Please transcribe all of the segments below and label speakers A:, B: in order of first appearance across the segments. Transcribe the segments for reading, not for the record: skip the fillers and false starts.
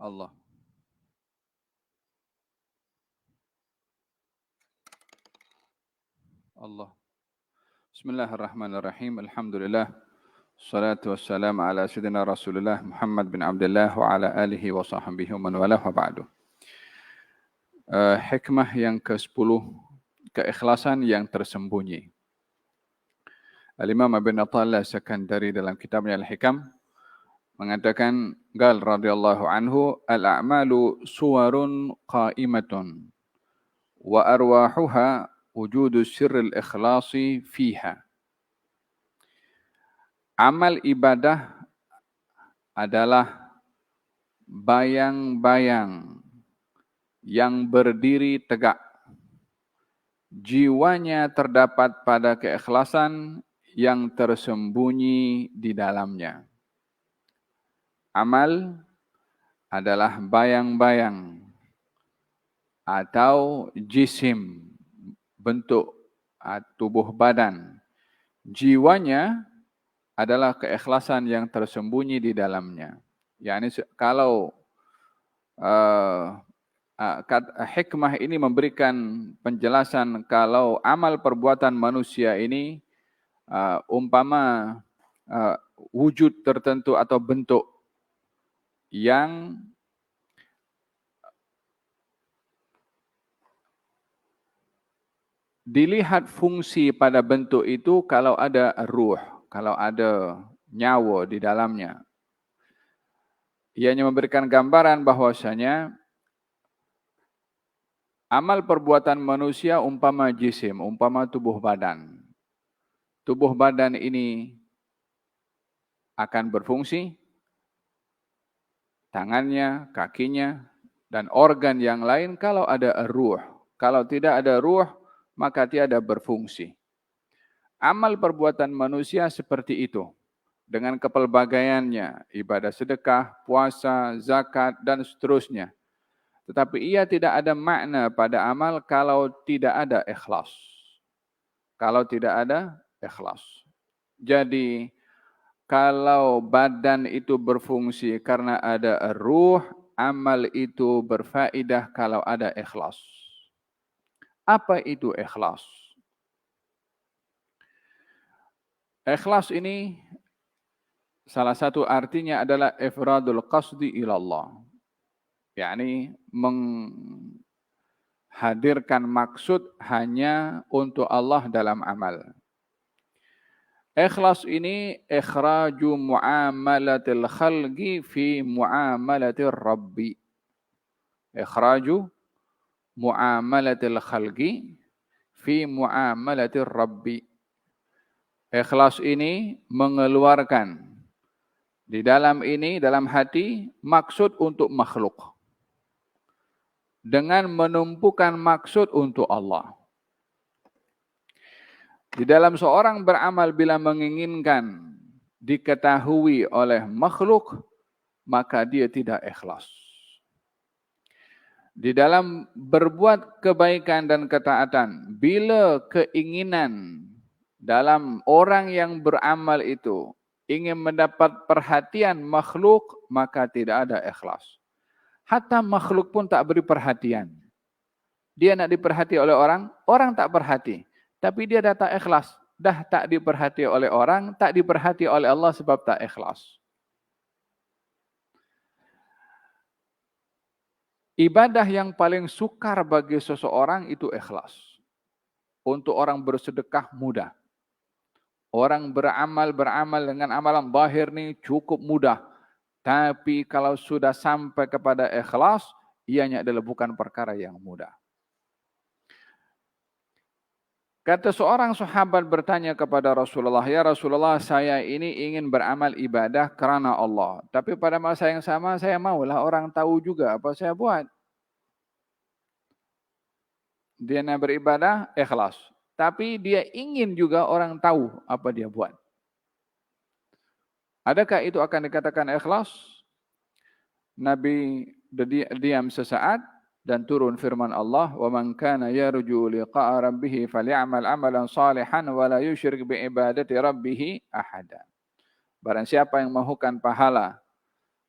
A: Allah. Allah. Bismillahirrahmanirrahim. Alhamdulillah. Salatu wassalamu ala sayyidina Rasulullah Muhammad bin Abdullah wa ala alihi wa sahbihi wa man walah wa ba'du. Hikmah yang ke-10, keikhlasan yang tersembunyi. Al-Imam Ibn Athaillah As-Sakandari dalam kitabnya Al-Hikam mengatakan, qal radhiyallahu anhu, al-a'malu suwarun qa'imatun wa arwahuha wujudu sirril ikhlasi fiha. Amal ibadah adalah bayang-bayang yang berdiri tegak. Jiwanya terdapat pada keikhlasan yang tersembunyi di dalamnya. Amal adalah bayang-bayang atau jisim, bentuk tubuh badan. Jiwanya adalah keikhlasan yang tersembunyi di dalamnya. Yani kalau hikmah ini memberikan penjelasan kalau amal perbuatan manusia ini umpama wujud tertentu atau bentuk yang dilihat fungsi pada bentuk itu kalau ada ruh, kalau ada nyawa di dalamnya. Ianya memberikan gambaran bahwasanya amal perbuatan manusia umpama jisim, umpama tubuh badan. Tubuh badan ini akan berfungsi, tangannya, kakinya, dan organ yang lain kalau ada ruh. Kalau tidak ada ruh, maka tiada berfungsi. Amal perbuatan manusia seperti itu. Dengan kepelbagaiannya, ibadah sedekah, puasa, zakat, dan seterusnya. Tetapi ia tidak ada makna pada amal kalau tidak ada ikhlas. Kalau tidak ada ikhlas. Jadi, kalau badan itu berfungsi karena ada ruh, amal itu berfaedah kalau ada ikhlas. Apa itu ikhlas? Ikhlas ini salah satu artinya adalah ifradul qasdi ilallah. yakni menghadirkan maksud hanya untuk Allah dalam amal. Ikhlas ini ikhraju muamalatil khalqi fi muamalatir rabbi. Ikhraju muamalatil khalqi fi muamalatir rabbi. Ikhlas ini mengeluarkan di dalam ini, dalam hati, maksud untuk makhluk. Dengan menumpukan maksud untuk Allah. Di dalam seorang beramal bila menginginkan diketahui oleh makhluk, maka dia tidak ikhlas. Di dalam berbuat kebaikan dan ketaatan, bila keinginan dalam orang yang beramal itu ingin mendapat perhatian makhluk, maka tidak ada ikhlas. Hatta makhluk pun tak beri perhatian. Dia nak diperhati oleh orang, orang tak perhati. Tapi dia dah tak ikhlas. Dah tak diperhati oleh orang, tak diperhati oleh Allah sebab tak ikhlas. Ibadah yang paling sukar bagi seseorang itu ikhlas. Untuk orang bersedekah mudah. Orang beramal dengan amalan zahir ni cukup mudah. Tapi kalau sudah sampai kepada ikhlas, ianya adalah bukan perkara yang mudah. Kata seorang sahabat bertanya kepada Rasulullah, "Ya Rasulullah, saya ini ingin beramal ibadah kerana Allah. Tapi pada masa yang sama, saya maulah orang tahu juga apa saya buat." Dia nak beribadah, ikhlas. Tapi dia ingin juga orang tahu apa dia buat. Adakah itu akan dikatakan ikhlas? Nabi diam sesaat dan turun firman Allah, "Wa man kana yarju liqa'a rabbih falyamal 'amalan salihan wa la yusyrik bi ibadati rabbih ahada." Barang siapa yang mahukan pahala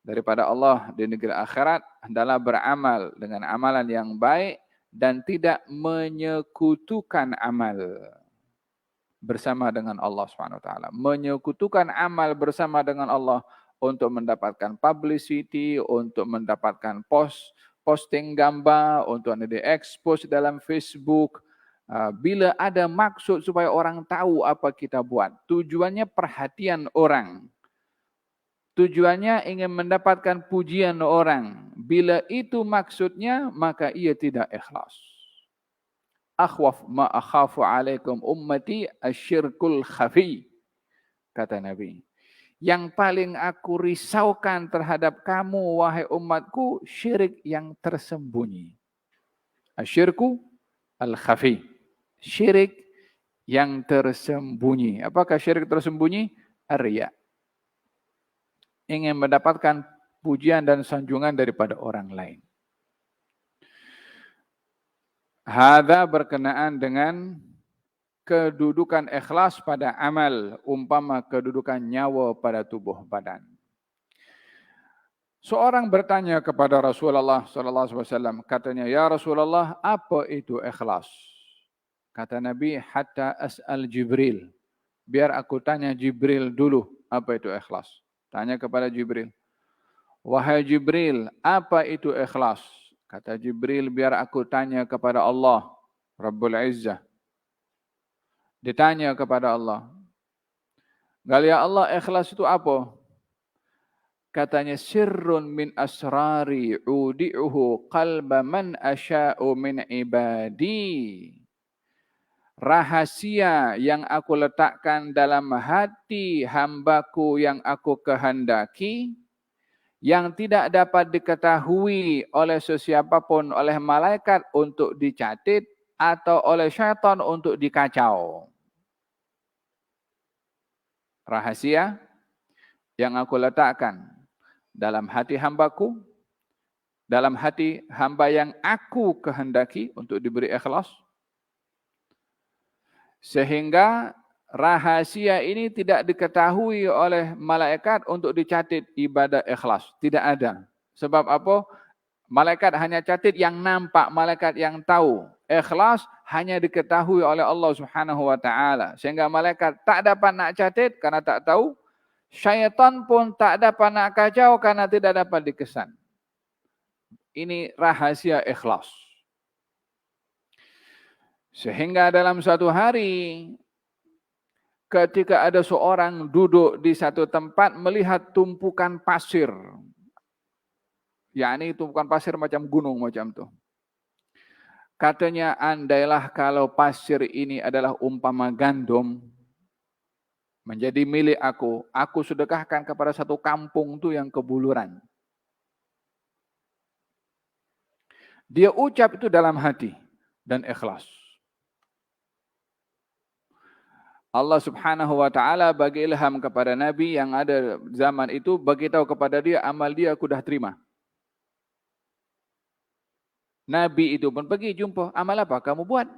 A: daripada Allah di negeri akhirat adalah beramal dengan amalan yang baik dan tidak menyekutukan amal bersama dengan Allah Subhanahu wa taala. Menyekutukan amal bersama dengan Allah untuk mendapatkan publicity, untuk mendapatkan posting gambar, untuk di-expose dalam Facebook. Bila ada maksud supaya orang tahu apa kita buat, tujuannya perhatian orang. Tujuannya ingin mendapatkan pujian orang. Bila itu maksudnya, maka ia tidak ikhlas. Akhwaf ma akhafu alaikum ummati asyirkul khafi. Kata Nabi. Yang paling aku risaukan terhadap kamu, wahai umatku, syirik yang tersembunyi. Asyirku al-khafi. Syirik yang tersembunyi. Apakah syirik tersembunyi? Ar-riya. Ingin mendapatkan pujian dan sanjungan daripada orang lain. Hadza berkenaan dengan kedudukan ikhlas pada amal, umpama kedudukan nyawa pada tubuh badan. Seorang bertanya kepada Rasulullah sallallahu alaihi wasallam, katanya, "Ya Rasulullah, apa itu ikhlas?" Kata Nabi, "Hatta as'al Jibril." Biar aku tanya Jibril dulu, apa itu ikhlas? Tanya kepada Jibril. Wahai Jibril, apa itu ikhlas? Kata Jibril, biar aku tanya kepada Allah, Rabbul Izzah. Ditanya kepada Allah. Ya Allah, ikhlas itu apa? Katanya, sirrun min asrari udi'uhu qalba man asya'u min ibadi. Rahasia yang aku letakkan dalam hati hambaku yang aku kehendaki, yang tidak dapat diketahui oleh sesiapa pun, oleh malaikat untuk dicatat atau oleh syaitan untuk dikacau. Rahasia yang aku letakkan dalam hati hambaku, dalam hati hamba yang aku kehendaki untuk diberi ikhlas, sehingga rahasia ini tidak diketahui oleh malaikat untuk dicatat ibadah ikhlas. Tidak ada. Sebab apa? Malaikat hanya catat yang nampak, malaikat yang tahu. Ikhlas hanya diketahui oleh Allah Subhanahu wa taala. Sehingga malaikat tak dapat nak catat karena tak tahu. Syaitan pun tak dapat nak kacau karena tidak dapat dikesan. Ini rahasia ikhlas. Sehingga dalam satu hari, ketika ada seorang duduk di satu tempat melihat tumpukan pasir. Ya, ini tumpukan pasir macam gunung macam tu. Katanya, andailah kalau pasir ini adalah umpama gandum, menjadi milik aku sedekahkan kepada satu kampung tu yang kebuluran. Dia ucap itu dalam hati dan ikhlas. Allah Subhanahu wa taala bagi ilham kepada Nabi yang ada zaman itu, bagi tahu kepada dia amal dia aku dah terima. Nabi itu pun pergi jumpa, amal apa kamu buat?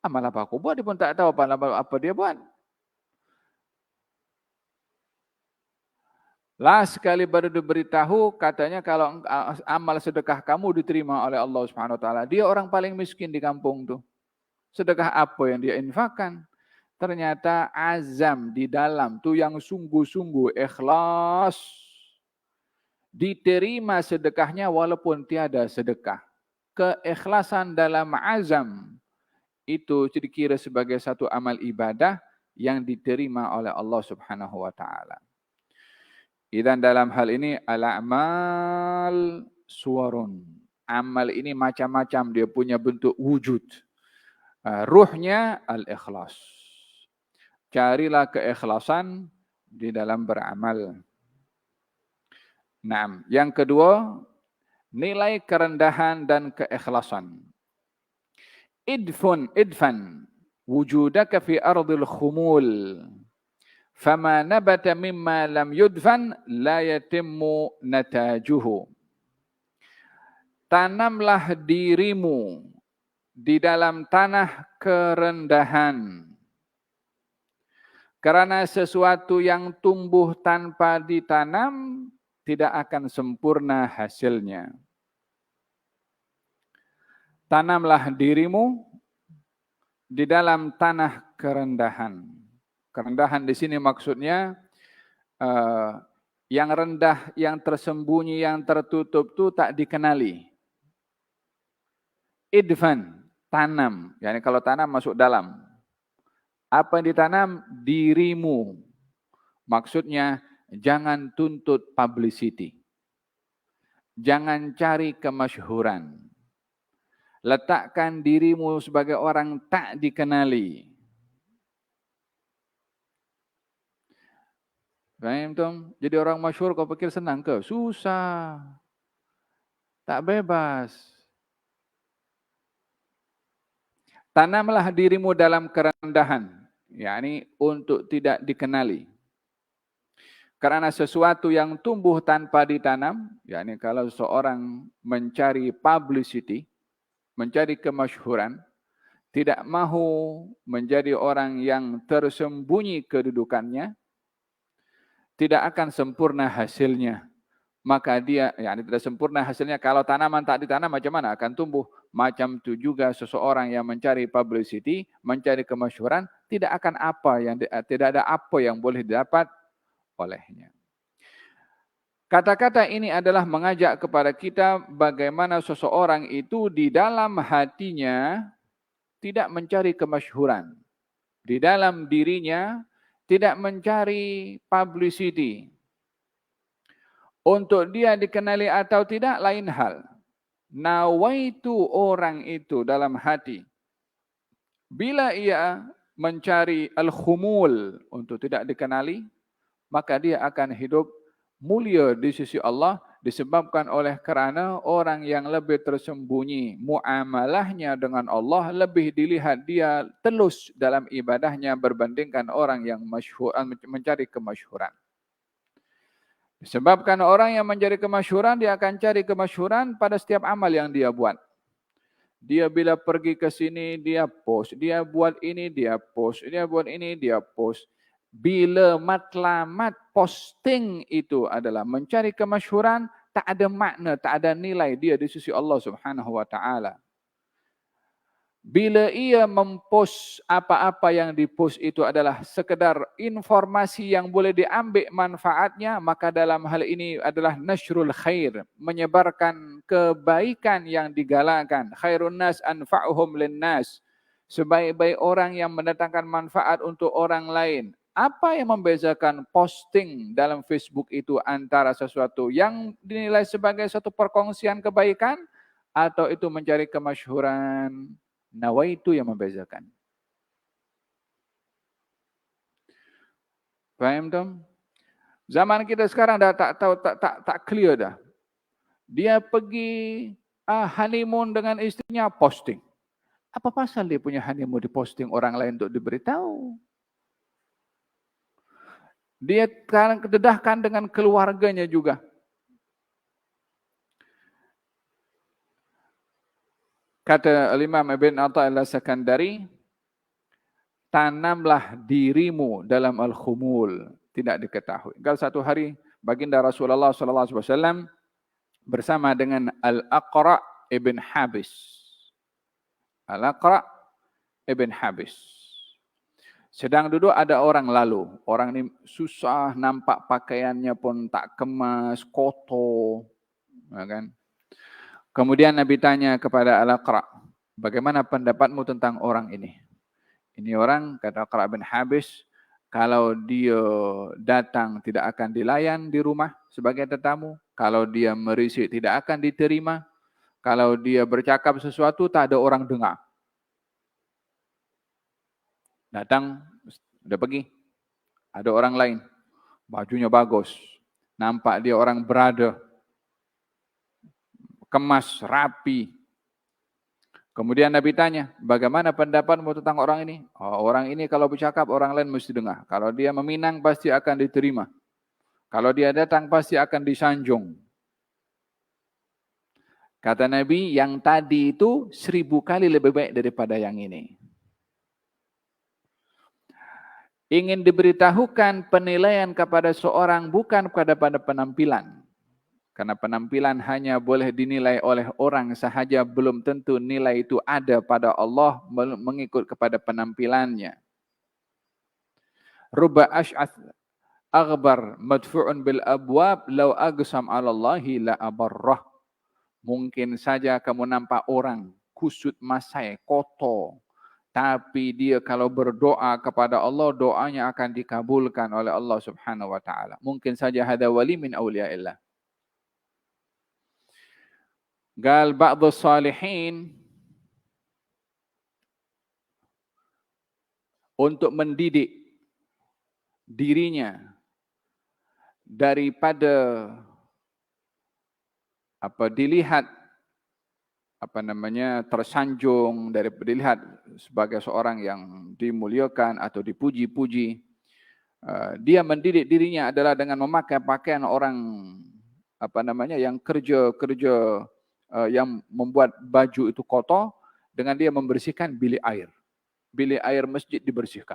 A: Amal apa aku buat? Dia pun tak tahu apa dia buat. Last sekali baru diberitahu, katanya kalau amal sedekah kamu diterima oleh Allah Subhanahu wa taala. Dia orang paling miskin di kampung tu. Sedekah apa yang dia infakkan? Ternyata azam di dalam tu yang sungguh-sungguh ikhlas. Diterima sedekahnya walaupun tiada sedekah. Keikhlasan dalam azam itu dikira sebagai satu amal ibadah yang diterima oleh Allah Subhanahu wa taala. Dan dalam hal ini al-a'mal suwarun. Amal ini macam-macam, dia punya bentuk wujud. Ruhnya al-ikhlas. Carilah keikhlasan di dalam beramal. Nah, yang kedua, nilai kerendahan dan keikhlasan. Idfan wujudaka fi ardil khumul. Fama nabata mimma lam yudfan la yatimmu natajuhu. Tanamlah dirimu di dalam tanah kerendahan. Karena sesuatu yang tumbuh tanpa ditanam tidak akan sempurna hasilnya. Tanamlah dirimu di dalam tanah kerendahan. Kerendahan di sini maksudnya yang rendah, yang tersembunyi, yang tertutup itu tak dikenali. Idfan, tanam. Yani kalau tanam masuk dalam. Apa yang ditanam? Dirimu. Maksudnya jangan tuntut publicity. Jangan cari kemasyhuran. Letakkan dirimu sebagai orang tak dikenali. Faham tuh? Jadi orang masyhur kau pikir senang ke? Susah. Tak bebas. Tanamlah dirimu dalam kerendahan. yakni untuk tidak dikenali. Karena sesuatu yang tumbuh tanpa ditanam, yakni kalau seorang mencari publicity, mencari kemasyhuran, tidak mahu menjadi orang yang tersembunyi kedudukannya, tidak akan sempurna hasilnya. Maka dia, yakni tidak sempurna hasilnya kalau tanaman tak ditanam macam mana akan tumbuh. Macam itu juga seseorang yang mencari publicity, mencari kemasyhuran, tidak ada apa yang boleh didapat olehnya. Kata-kata ini adalah mengajak kepada kita bagaimana seseorang itu di dalam hatinya tidak mencari kemasyhuran. Di dalam dirinya tidak mencari publicity. Untuk dia dikenali atau tidak lain hal. Nawaitu orang itu dalam hati. Bila ia mencari al-khumul untuk tidak dikenali, maka dia akan hidup mulia di sisi Allah disebabkan oleh kerana orang yang lebih tersembunyi muamalahnya dengan Allah lebih dilihat dia telus dalam ibadahnya berbandingkan orang yang mencari kemasyhuran. Disebabkan orang yang mencari kemasyhuran, dia akan cari kemasyhuran pada setiap amal yang dia buat. Dia bila pergi ke sini, dia post. Dia buat ini, dia post. Dia buat ini, dia post. Bila matlamat posting itu adalah mencari kemasyhuran, tak ada makna, tak ada nilai dia di sisi Allah Subhanahu wa taala. Bila ia mempost apa-apa yang dipost itu adalah sekedar informasi yang boleh diambil manfaatnya, maka dalam hal ini adalah nasyrul khair, menyebarkan kebaikan yang digalakkan. Khairun nas anfa'uhum linnas. Sebaik-baik orang yang mendatangkan manfaat untuk orang lain. Apa yang membezakan posting dalam Facebook itu antara sesuatu yang dinilai sebagai satu perkongsian kebaikan atau itu mencari kemasyhuran? Nawaitu yang membezakan. Faham tak? Zaman kita sekarang dah tak clear dah. Dia pergi honeymoon dengan istrinya, posting. Apa pasal dia punya honeymoon diposting orang lain untuk diberitahu? Dia sekarang kededahkan dengan keluarganya juga. Kata Imam Ibn Athaillah Sakandari, tanamlah dirimu dalam al-khumul, tidak diketahui. Kalau satu hari baginda Rasulullah SAW bersama dengan Al-Aqra' ibn Habis. Al-Aqra' ibn Habis. Sedang duduk ada orang lalu. Orang ini susah, nampak pakaiannya pun tak kemas, kotor. Kan? Kemudian Nabi tanya kepada Al-Aqra', bagaimana pendapatmu tentang orang ini? Ini orang, kata Aqra' bin Habis, kalau dia datang tidak akan dilayan di rumah sebagai tetamu. Kalau dia merisik tidak akan diterima. Kalau dia bercakap sesuatu tak ada orang dengar. Datang, udah pergi. Ada orang lain, bajunya bagus. Nampak dia orang berada. Kemas, rapi. Kemudian Nabi tanya, bagaimana pendapatmu tentang orang ini? Oh, orang ini kalau bercakap, orang lain mesti dengar. Kalau dia meminang, pasti akan diterima. Kalau dia datang, pasti akan disanjung. Kata Nabi, yang tadi itu 1000 kali lebih baik daripada yang ini. Ingin diberitahukan penilaian kepada seorang bukan pada penampilan. Karena penampilan hanya boleh dinilai oleh orang sahaja, belum tentu nilai itu ada pada Allah mengikut kepada penampilannya. Rubba ash'ath aghbar madfu'un bil abwab law agsam 'ala Allahi la abarrah. Mungkin saja kamu nampak orang kusut masai, kotor, tapi dia kalau berdoa kepada Allah, doanya akan dikabulkan oleh Allah Subhanahu wa taala. Mungkin saja hada wali min awliyaillah. Gal ba'd as-salihin untuk mendidik dirinya daripada dilihat tersanjung, daripada dilihat sebagai seorang yang dimuliakan atau dipuji-puji. Dia mendidik dirinya adalah dengan memakai pakaian orang yang kerja yang membuat baju itu kotor, dengan dia membersihkan bilik air. Bilik air masjid dibersihkan.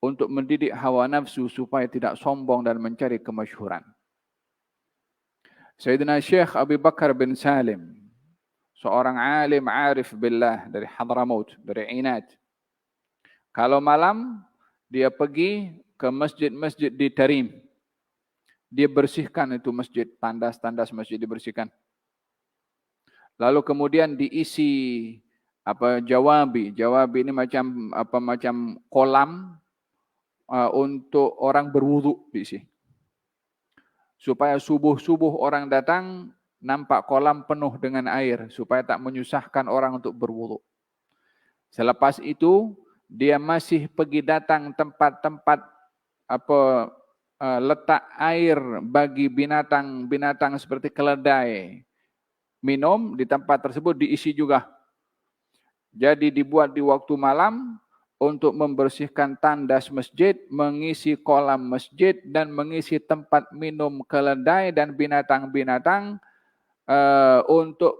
A: Untuk mendidik hawa nafsu supaya tidak sombong dan mencari kemasyhuran. Sayyidina Syekh Abu Bakar bin Salim, seorang alim arif billah dari Hadramaut, dari Inat. Kalau malam, dia pergi ke masjid-masjid di Tarim. Dia bersihkan itu masjid, tandas-tandas masjid dibersihkan. Lalu kemudian diisi jawabi. Jawabi ini macam kolam untuk orang berwuduk diisi. Supaya subuh-subuh orang datang, nampak kolam penuh dengan air, supaya tak menyusahkan orang untuk berwuduk. Selepas itu, dia masih pergi datang tempat-tempat letak air bagi binatang-binatang seperti keledai. Minum di tempat tersebut diisi juga. Jadi dibuat di waktu malam untuk membersihkan tandas masjid, mengisi kolam masjid dan mengisi tempat minum keledai dan binatang-binatang untuk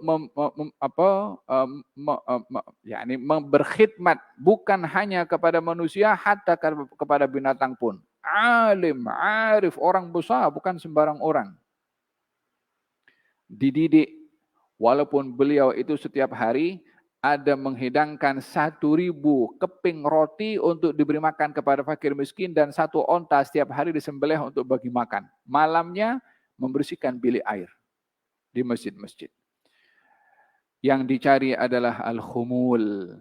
A: berkhidmat bukan hanya kepada manusia, hatta kepada binatang pun. Alim, arif, orang besar, bukan sembarang orang. Dididik, walaupun beliau itu setiap hari ada menghidangkan 1.000 keping roti untuk diberi makan kepada fakir miskin dan 1 onta setiap hari disembelih untuk bagi makan. Malamnya membersihkan bilik air di masjid-masjid. Yang dicari adalah al-khumul,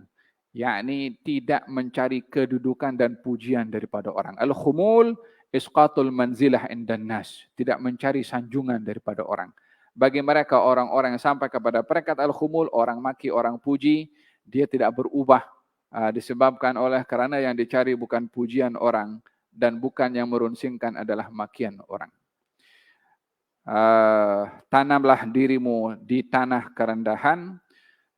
A: yakni tidak mencari kedudukan dan pujian daripada orang. Al-khumul isqatul manzilah indan nas, tidak mencari sanjungan daripada orang. Bagi mereka orang-orang yang sampai kepada peringkat al-khumul, orang maki, orang puji, dia tidak berubah disebabkan karena yang dicari bukan pujian orang dan bukan yang merunsingkan adalah makian orang. Tanamlah dirimu di tanah kerendahan,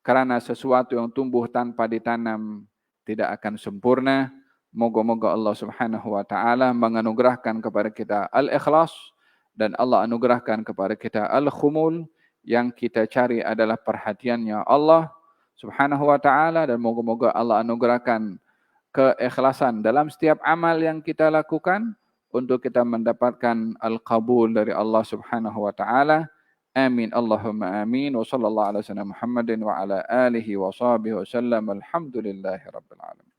A: karena sesuatu yang tumbuh tanpa ditanam tidak akan sempurna. Moga-moga Allah Subhanahu wa taala menganugerahkan kepada kita al-ikhlas dan Allah anugerahkan kepada kita al-khumul. Yang kita cari adalah perhatiannya Allah Subhanahu wa taala, dan moga-moga Allah anugerahkan keikhlasan dalam setiap amal yang kita lakukan untuk kita mendapatkan al-qabul dari Allah Subhanahu wa taala. Amin Allahumma amin. Wa sallallahu ala sayyidina Muhammadin wa ala alihi wa sahbihi wa sallam. Alhamdulillahirabbil alamin.